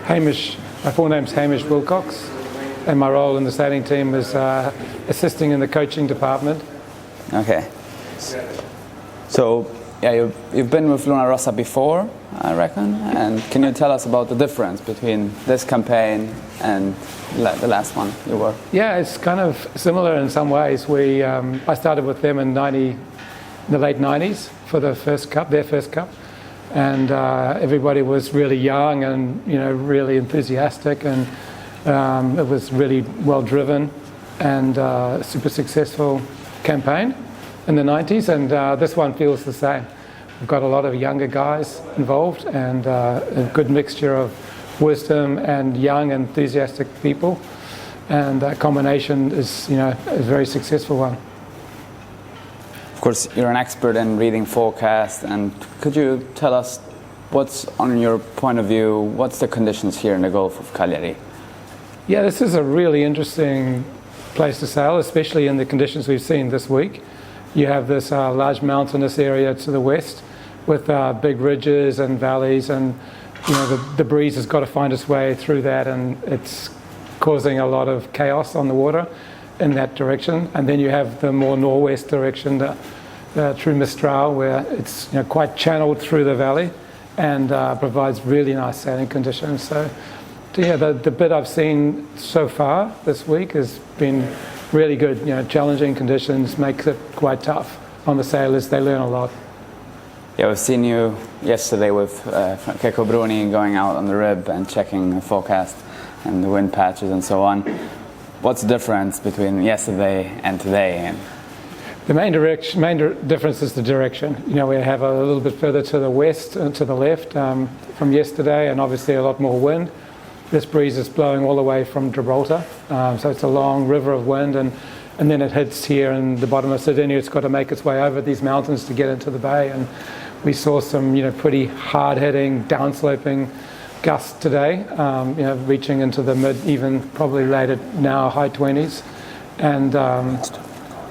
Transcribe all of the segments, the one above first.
Hamish, my full name's Hamish Wilcox, and my role in the sailing team is assisting in the coaching department. Okay. So, yeah, you've been with Luna Rossa before, I reckon, and can you tell us about the difference between this campaign and the last one you were? Yeah, it's kind of similar in some ways. I started with them in the late 90s for their first cup, and everybody was really young and really enthusiastic, and it was really well driven and super successful campaign in the 90s, and this one feels the same. We've got a lot of younger guys involved and a good mixture of wisdom and young enthusiastic people, and that combination is a very successful one. Of course, you're an expert in reading forecasts, and could you tell us what's, on your point of view, what's the conditions here in the Gulf of Cagliari? Yeah, this is a really interesting place to sail, especially in the conditions we've seen this week. You have this large mountainous area to the west with big ridges and valleys, and the breeze has got to find its way through that, and it's causing a lot of chaos on the water in that direction. And then you have the more northwest direction, the true Mistral, where it's quite channeled through the valley and provides really nice sailing conditions. So yeah, the bit I've seen so far this week has been really good. Challenging conditions makes it quite tough on the sailors. They learn a lot. Yeah, we've seen you yesterday with Keiko Bruni going out on the rib and checking the forecast and the wind patches and so on. What's the difference between yesterday and today? The main difference is the direction. We have a little bit further to the west and to the left from yesterday, and obviously a lot more wind. This breeze is blowing all the way from Gibraltar, so it's a long river of wind, and then it hits here in the bottom of Sardinia. It's got to make its way over these mountains to get into the bay, and we saw some pretty hard-hitting, downsloping gusts today, reaching into the mid, even probably later now, high 20s. And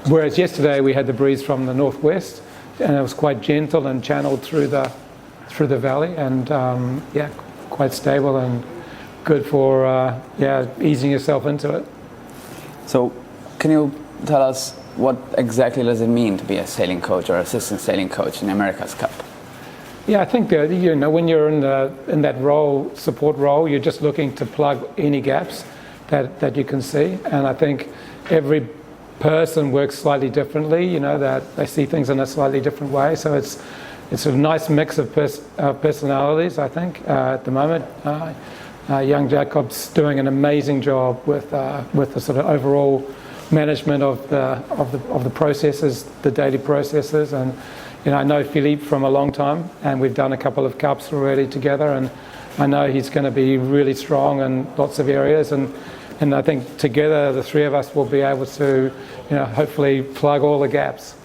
whereas yesterday we had the breeze from the northwest, and it was quite gentle and channeled through the valley, and quite stable and good for easing yourself into it. So, can you tell us what exactly does it mean to be a sailing coach or assistant sailing coach in the America's Cup? Yeah, I think that when you're in that role, support role, you're just looking to plug any gaps that you can see, and I think every person works slightly differently. That they see things in a slightly different way. So it's a nice mix of personalities. I think at the moment. Young Jacob's doing an amazing job with the sort of overall management of the processes, the daily processes, and I know Philippe from a long time, and we've done a couple of cups already together, and I know he's going to be really strong in lots of areas, and I think together the three of us will be able to hopefully plug all the gaps.